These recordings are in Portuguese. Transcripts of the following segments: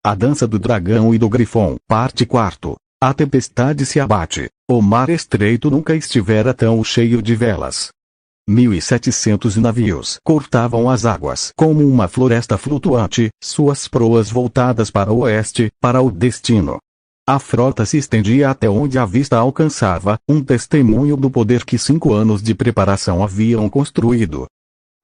A dança do dragão e do grifão. Parte 4. A tempestade se abate. O mar estreito nunca estivera tão cheio de velas. 1.700 navios cortavam as águas como uma floresta flutuante, suas proas voltadas para o oeste, para o destino. A frota se estendia até onde a vista alcançava, um testemunho do poder que 5 anos de preparação haviam construído.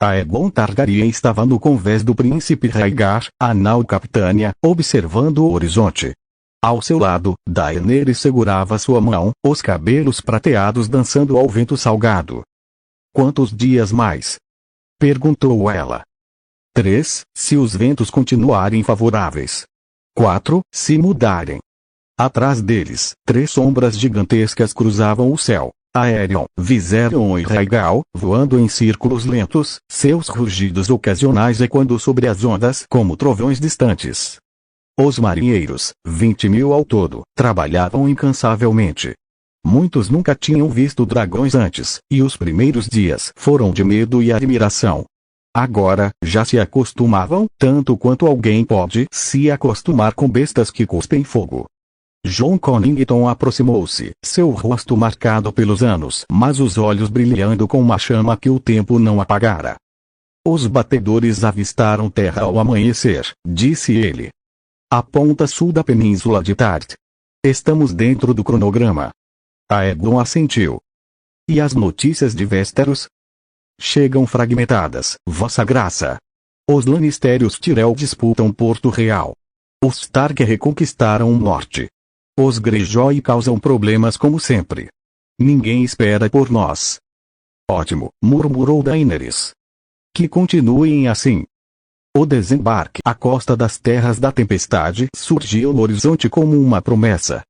Aegon Targaryen estava no convés do príncipe Rhaegar, a nau capitânia, observando o horizonte. Ao seu lado, Daenerys segurava sua mão, os cabelos prateados dançando ao vento salgado. Quantos dias mais? Perguntou ela. 3, se os ventos continuarem favoráveis. 4, se mudarem. Atrás deles, 3 sombras gigantescas cruzavam o céu. Aerion, Viserion e Rhaegal, voando em círculos lentos, seus rugidos ocasionais ecoando sobre as ondas como trovões distantes. Os marinheiros, 20.000 ao todo, trabalhavam incansavelmente. Muitos nunca tinham visto dragões antes, e os primeiros dias foram de medo e admiração. Agora, já se acostumavam, tanto quanto alguém pode se acostumar com bestas que cuspem fogo. Jon Connington aproximou-se, seu rosto marcado pelos anos, mas os olhos brilhando com uma chama que o tempo não apagara. Os batedores avistaram terra ao amanhecer, disse ele. A ponta sul da península de Tart. Estamos dentro do cronograma. Aegon assentiu. E as notícias de Westeros? Chegam fragmentadas, Vossa Graça. Os Lannistérios Tyrell disputam Porto Real. Os Stark reconquistaram o norte. Os Greyjoy causam problemas como sempre. Ninguém espera por nós. Ótimo, murmurou Daenerys. Que continuem assim. O desembarque à costa das Terras da Tempestade surgiu no horizonte como uma promessa.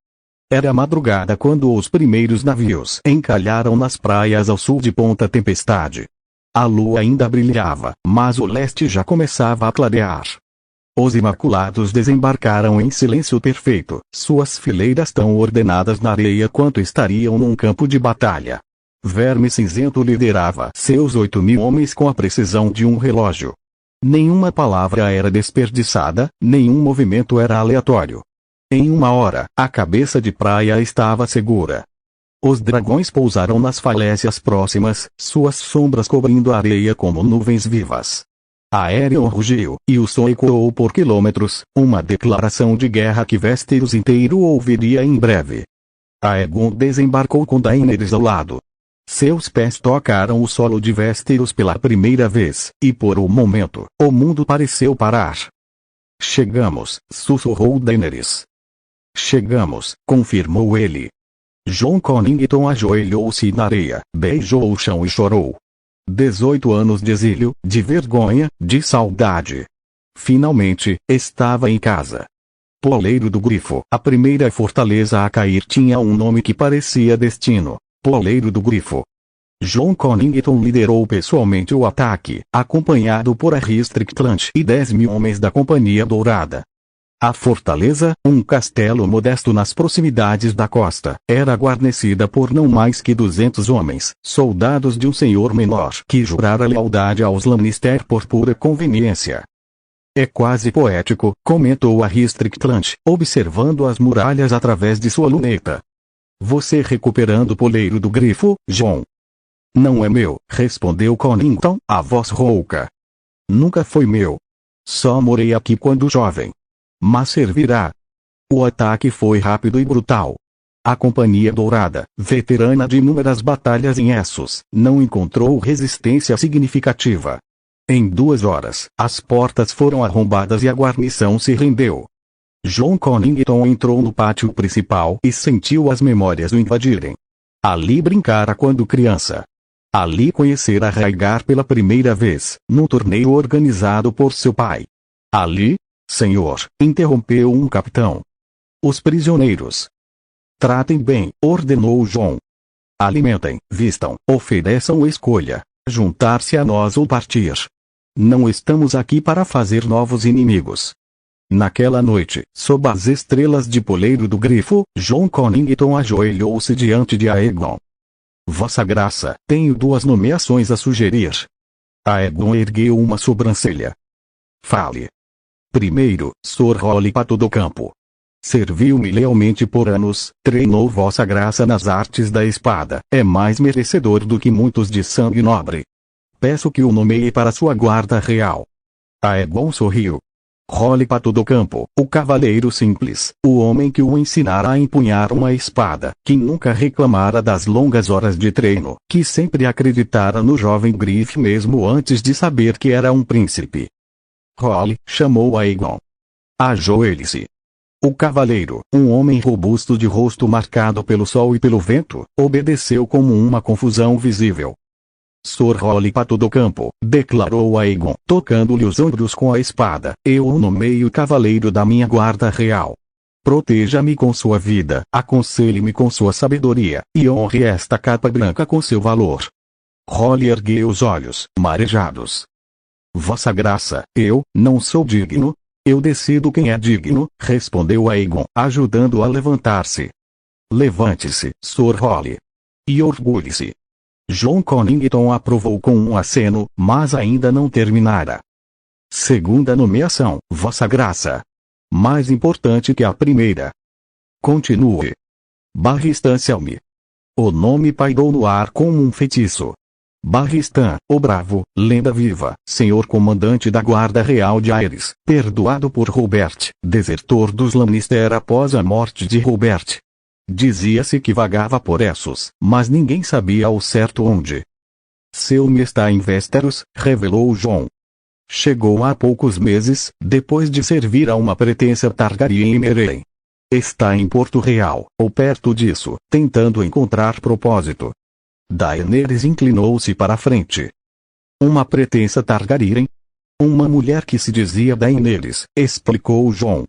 Era madrugada quando os primeiros navios encalharam nas praias ao sul de Ponta Tempestade. A lua ainda brilhava, mas o leste já começava a clarear. Os Imaculados desembarcaram em silêncio perfeito, suas fileiras tão ordenadas na areia quanto estariam num campo de batalha. Verme Cinzento liderava seus 8.000 homens com a precisão de um relógio. Nenhuma palavra era desperdiçada, nenhum movimento era aleatório. Em 1 hora, a cabeça de praia estava segura. Os dragões pousaram nas falésias próximas, suas sombras cobrindo a areia como nuvens vivas. Aerion rugiu, e o som ecoou por quilômetros, uma declaração de guerra que Westeros inteiro ouviria em breve. Aegon desembarcou com Daenerys ao lado. Seus pés tocaram o solo de Westeros pela primeira vez, e por um momento, o mundo pareceu parar. Chegamos, sussurrou Daenerys. Chegamos, confirmou ele. Jon Connington ajoelhou-se na areia, beijou o chão e chorou. 18 anos de exílio, de vergonha, de saudade. Finalmente, estava em casa. Poleiro do Grifo, a primeira fortaleza a cair tinha um nome que parecia destino. Poleiro do Grifo. Jon Connington liderou pessoalmente o ataque, acompanhado por Aerys Strickland e 10.000 homens da Companhia Dourada. A fortaleza, um castelo modesto nas proximidades da costa, era guarnecida por não mais que 200 homens, soldados de um senhor menor que jurara lealdade aos Lannister por pura conveniência. É quase poético, comentou Aerys Strickland, observando as muralhas através de sua luneta. Você recuperando o Poleiro do Grifo, Jon? Não é meu, respondeu Connington, a voz rouca. Nunca foi meu. Só morei aqui quando jovem. Mas servirá. O ataque foi rápido e brutal. A Companhia Dourada, veterana de inúmeras batalhas em Essos, não encontrou resistência significativa. Em 2 horas, as portas foram arrombadas e a guarnição se rendeu. Jon Connington entrou no pátio principal e sentiu as memórias o invadirem. Ali brincara quando criança. Ali conhecera Rhaegar pela primeira vez, num torneio organizado por seu pai. Ali, senhor, interrompeu um capitão. Os prisioneiros. Tratem bem, ordenou Jon. Alimentem, vistam, ofereçam escolha, juntar-se a nós ou partir. Não estamos aqui para fazer novos inimigos. Naquela noite, sob as estrelas de Poleiro do Grifo, Jon Connington ajoelhou-se diante de Aegon. Vossa Graça, tenho 2 nomeações a sugerir. Aegon ergueu uma sobrancelha. Fale. Primeiro, Sr. Rolly Pato do Campo. Serviu-me lealmente por anos, treinou Vossa Graça nas artes da espada, é mais merecedor do que muitos de sangue nobre. Peço que o nomeie para sua guarda real. Aegon sorriu. Rolly Pato do Campo, o cavaleiro simples, o homem que o ensinara a empunhar uma espada, que nunca reclamara das longas horas de treino, que sempre acreditara no jovem Griff mesmo antes de saber que era um príncipe. Rolly, chamou Aegon. Ajoelhe-se. O cavaleiro, um homem robusto de rosto marcado pelo sol e pelo vento, obedeceu como uma confusão visível. Sr. Rolly Pato do Campo, declarou Aegon, tocando-lhe os ombros com a espada, eu o nomeio cavaleiro da minha guarda real. Proteja-me com sua vida, aconselhe-me com sua sabedoria, e honre esta capa branca com seu valor. Rolly ergueu os olhos, marejados. Vossa Graça, eu, não sou digno? Eu decido quem é digno, respondeu Aegon, ajudando-o a levantar-se. Levante-se, Sr. Rolly. E orgulhe-se. John Connington aprovou com um aceno, mas ainda não terminara. Segunda nomeação, Vossa Graça. Mais importante que a primeira. Continue. Barristan Selmy. O nome pairou no ar como um feitiço. Barristan, o bravo, lenda viva, senhor comandante da Guarda Real de Aerys, perdoado por Robert, desertor dos Lannister após a morte de Robert. Dizia-se que vagava por Essos, mas ninguém sabia ao certo onde. Selmy está em Westeros, revelou Jon. Chegou há poucos meses, depois de servir a uma pretensa Targaryen em Meereen. Está em Porto Real, ou perto disso, tentando encontrar propósito. Daenerys inclinou-se para a frente. Uma pretensa Targaryen? Uma mulher que se dizia Daenerys, explicou Jon.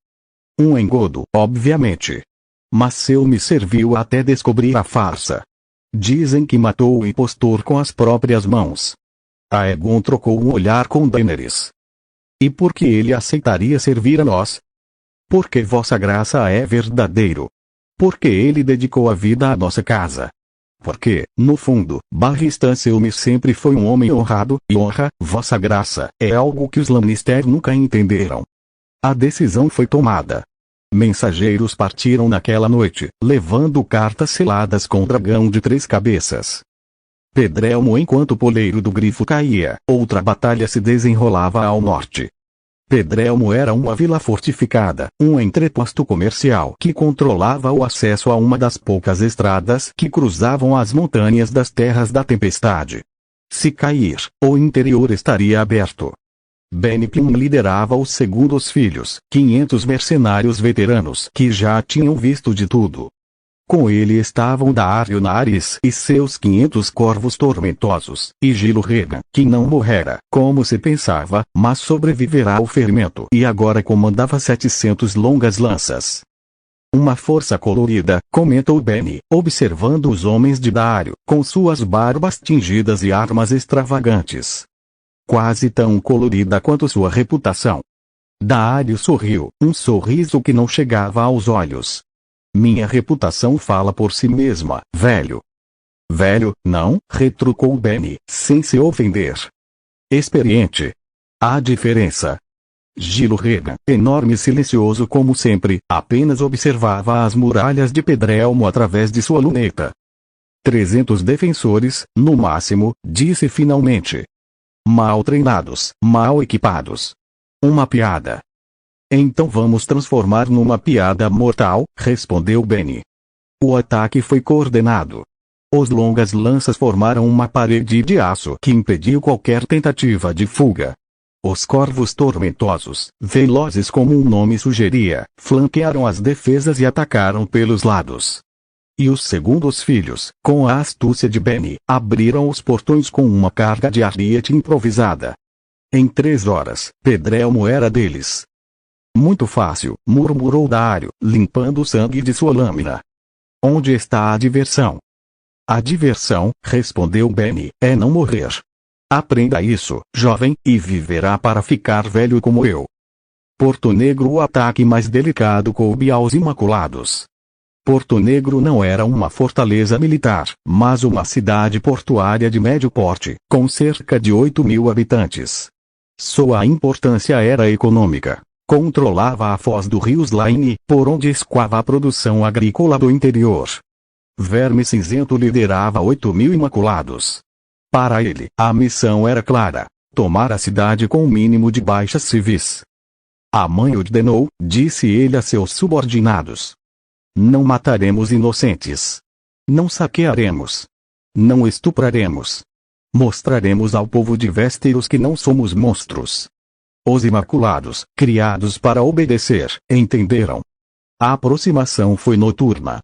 Um engodo, obviamente. Mas Selmy serviu até descobrir a farsa. Dizem que matou o impostor com as próprias mãos. Aegon trocou um olhar com Daenerys. E por que ele aceitaria servir a nós? Porque Vossa Graça é verdadeiro. Porque ele dedicou a vida à nossa casa. Porque, no fundo, Barristan Selmy sempre foi um homem honrado, e honra, Vossa Graça, é algo que os Lannister nunca entenderam. A decisão foi tomada. Mensageiros partiram naquela noite, levando cartas seladas com o dragão de 3 cabeças. Pedrelmo enquanto o poleiro do grifo caía, outra batalha se desenrolava ao norte. Pedrelmo era uma vila fortificada, um entreposto comercial que controlava o acesso a uma das poucas estradas que cruzavam as montanhas das Terras da Tempestade. Se cair, o interior estaria aberto. Benny Plum liderava os segundos filhos, 500 mercenários veteranos que já tinham visto de tudo. Com ele estavam Daario Naharis e seus 500 corvos tormentosos, e Gilo Regan, que não morrera, como se pensava, mas sobreviverá ao fermento e agora comandava 700 longas lanças. Uma força colorida, comentou Benny, observando os homens de Daario, com suas barbas tingidas e armas extravagantes. Quase tão colorida quanto sua reputação. Daario sorriu, um sorriso que não chegava aos olhos. Minha reputação fala por si mesma, velho. Velho, não, retrucou Benny, sem se ofender. Experiente. Há diferença. Gilo Regan, enorme e silencioso como sempre, apenas observava as muralhas de Pedrelmo através de sua luneta. 300 defensores, no máximo, disse finalmente. Mal treinados, mal equipados. Uma piada. Então vamos transformar numa piada mortal, respondeu Benny. O ataque foi coordenado. Os longas lanças formaram uma parede de aço que impediu qualquer tentativa de fuga. Os corvos tormentosos, velozes como o nome sugeria, flanquearam as defesas e atacaram pelos lados. E os segundos filhos, com a astúcia de Benny, abriram os portões com uma carga de ariete improvisada. Em 3 horas, Pedrelmo era deles. Muito fácil, murmurou Daario, limpando o sangue de sua lâmina. Onde está a diversão? A diversão, respondeu Benny, é não morrer. Aprenda isso, jovem, e viverá para ficar velho como eu. Porto Negro. O ataque mais delicado coube aos Imaculados. Porto Negro não era uma fortaleza militar, mas uma cidade portuária de médio porte, com cerca de 8.000 habitantes. Sua importância era econômica. Controlava a foz do rio Slane, por onde escoava a produção agrícola do interior. Verme Cinzento liderava 8.000 imaculados. Para ele, a missão era clara: tomar a cidade com o mínimo de baixas civis. A mãe ordenou, disse ele a seus subordinados: não mataremos inocentes. Não saquearemos. Não estupraremos. Mostraremos ao povo de Westeros que não somos monstros. Os imaculados, criados para obedecer, entenderam. A aproximação foi noturna.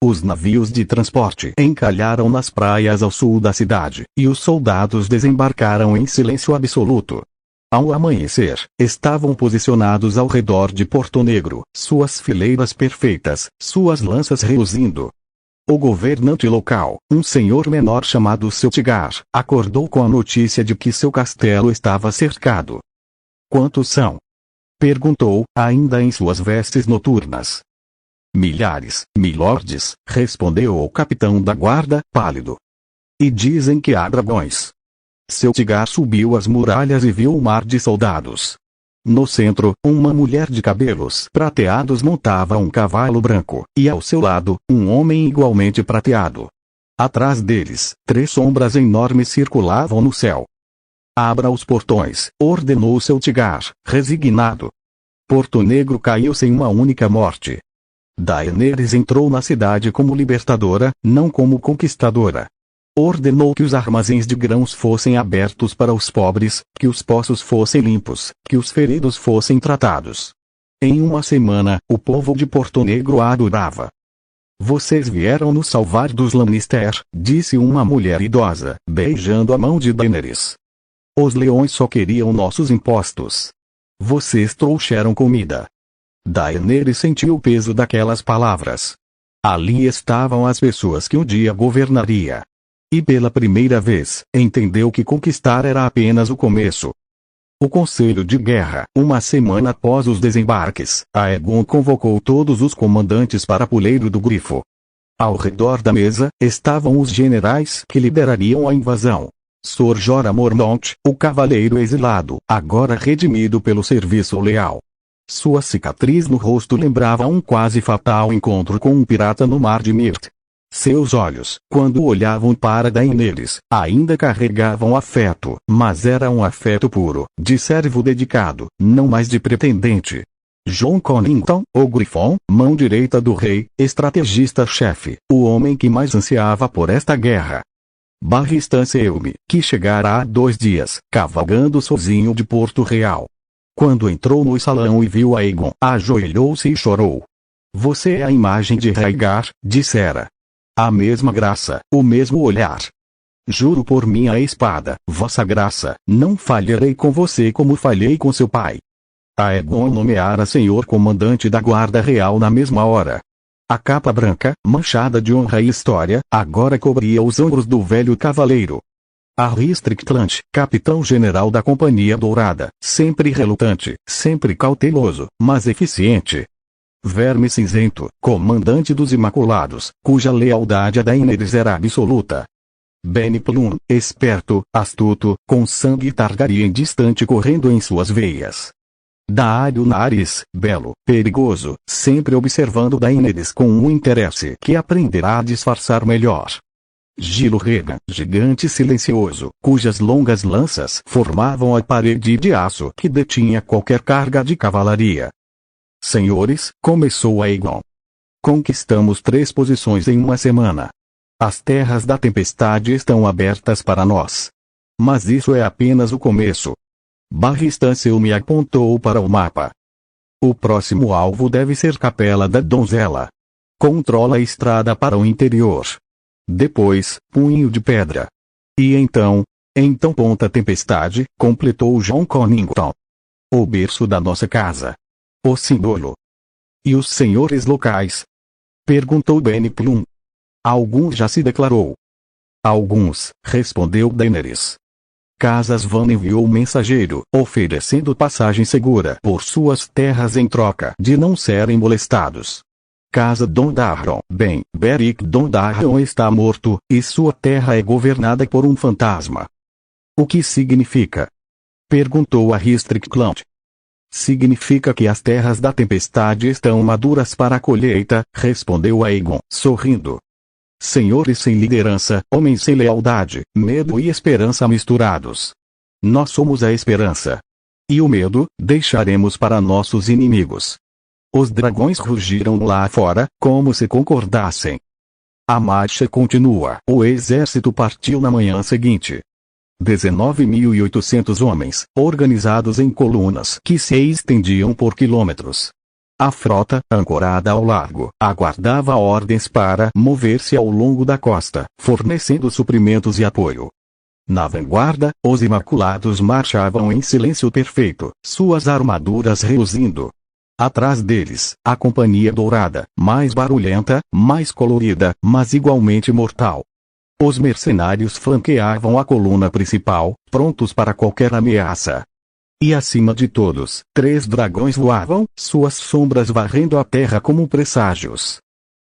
Os navios de transporte encalharam nas praias ao sul da cidade, e os soldados desembarcaram em silêncio absoluto. Ao amanhecer, estavam posicionados ao redor de Porto Negro, suas fileiras perfeitas, suas lanças reluzindo. O governante local, um senhor menor chamado Celtigar, acordou com a notícia de que seu castelo estava cercado. Quantos são? Perguntou, ainda em suas vestes noturnas. Milhares, milordes, respondeu o capitão da guarda, pálido. E dizem que há dragões. Celtigar subiu as muralhas e viu um mar de soldados. No centro, uma mulher de cabelos prateados montava um cavalo branco, e ao seu lado, um homem igualmente prateado. Atrás deles, 3 sombras enormes circulavam no céu. Abra os portões, ordenou Celtigar, resignado. Porto Negro caiu sem uma única morte. Daenerys entrou na cidade como libertadora, não como conquistadora. Ordenou que os armazéns de grãos fossem abertos para os pobres, que os poços fossem limpos, que os feridos fossem tratados. Em uma semana, o povo de Porto Negro a adorava. Vocês vieram nos salvar dos Lannister, disse uma mulher idosa, beijando a mão de Daenerys. Os leões só queriam nossos impostos. Vocês trouxeram comida. Daenerys sentiu o peso daquelas palavras. Ali estavam as pessoas que um dia governaria. E pela primeira vez, entendeu que conquistar era apenas o começo. O Conselho de Guerra, uma semana após os desembarques, Aegon convocou todos os comandantes para Puleiro do Grifo. Ao redor da mesa, estavam os generais que liderariam a invasão. Sor Jorah Mormont, o cavaleiro exilado, agora redimido pelo serviço leal. Sua cicatriz no rosto lembrava um quase fatal encontro com um pirata no mar de Mirt. Seus olhos, quando olhavam para Daenerys, ainda carregavam afeto, mas era um afeto puro, de servo dedicado, não mais de pretendente. Jon Connington, o Grifão, mão direita do rei, estrategista-chefe, o homem que mais ansiava por esta guerra. Barristan Selmy, que chegara há 2 dias, cavalgando sozinho de Porto Real. Quando entrou no salão e viu Aegon, ajoelhou-se e chorou. Você é a imagem de Rhaegar, dissera. A mesma graça, o mesmo olhar. Juro por minha espada, vossa graça, não falharei com você como falhei com seu pai. Aegon nomeara senhor comandante da guarda real na mesma hora. A capa branca, manchada de honra e história, agora cobria os ombros do velho cavaleiro. Harry Strickland, capitão-general da Companhia Dourada, sempre relutante, sempre cauteloso, mas eficiente. Verme Cinzento, comandante dos Imaculados, cuja lealdade a Daenerys era absoluta. Benny Plum, esperto, astuto, com sangue Targaryen distante correndo em suas veias. Daario Naharis, belo, perigoso, sempre observando Daenerys com um interesse que aprenderá a disfarçar melhor. Gilo Regan, gigante silencioso, cujas longas lanças formavam a parede de aço que detinha qualquer carga de cavalaria. Senhores, começou Aegon. Conquistamos 3 posições em uma semana. As terras da tempestade estão abertas para nós. Mas isso é apenas o começo. Barristan Selmy apontou para o mapa. O próximo alvo deve ser Capela da Donzela. Controla a estrada para o interior. Depois, Punho de Pedra. E então Ponta Tempestade, completou Jon Connington. O berço da nossa casa. O símbolo. E os senhores locais? Perguntou Benny Plum. Alguns já se declarou. Alguns, respondeu Daenerys. Casas Van enviou um mensageiro, oferecendo passagem segura por suas terras em troca de não serem molestados. Casa Dondarrion, bem, Beric Dondarrion está morto, e sua terra é governada por um fantasma. O que significa? Perguntou a Strickland. Significa que as terras da tempestade estão maduras para a colheita, respondeu Aegon, sorrindo. Senhores sem liderança, homens sem lealdade, medo e esperança misturados. Nós somos a esperança. E o medo, deixaremos para nossos inimigos. Os dragões rugiram lá fora, como se concordassem. A marcha continua. O exército partiu na manhã seguinte. 19.800 homens, organizados em colunas que se estendiam por quilômetros. A frota, ancorada ao largo, aguardava ordens para mover-se ao longo da costa, fornecendo suprimentos e apoio. Na vanguarda, os Imaculados marchavam em silêncio perfeito, suas armaduras reluzindo. Atrás deles, a Companhia Dourada, mais barulhenta, mais colorida, mas igualmente mortal. Os mercenários flanqueavam a coluna principal, prontos para qualquer ameaça. E acima de todos, 3 dragões voavam, suas sombras varrendo a terra como presságios.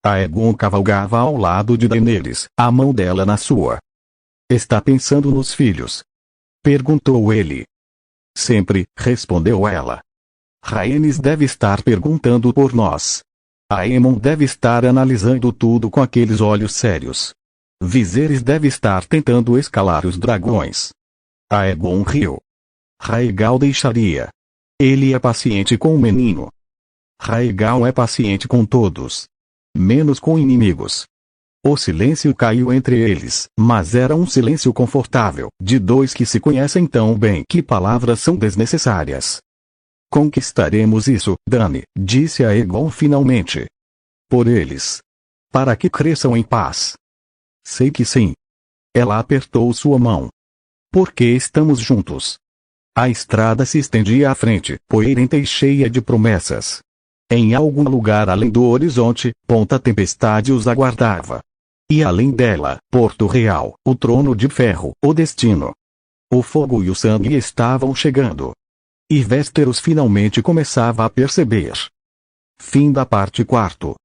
Aegon cavalgava ao lado de Daenerys, a mão dela na sua. Está pensando nos filhos? Perguntou ele. Sempre, respondeu ela. Rhaenys deve estar perguntando por nós. Aemon deve estar analisando tudo com aqueles olhos sérios. Viserys deve estar tentando escalar os dragões. Aegon riu. Rhaegal deixaria. Ele é paciente com o menino. Rhaegal é paciente com todos. Menos com inimigos. O silêncio caiu entre eles, mas era um silêncio confortável, de 2 que se conhecem tão bem que palavras são desnecessárias. Conquistaremos isso, Dany, disse Aegon finalmente. Por eles. Para que cresçam em paz. Sei que sim. Ela apertou sua mão. Porque estamos juntos. A estrada se estendia à frente, poeirenta e cheia de promessas. Em algum lugar além do horizonte, Ponta Tempestade os aguardava. E além dela, Porto Real, o trono de ferro, o destino. O fogo e o sangue estavam chegando. E Westeros finalmente começava a perceber. Fim da parte 4.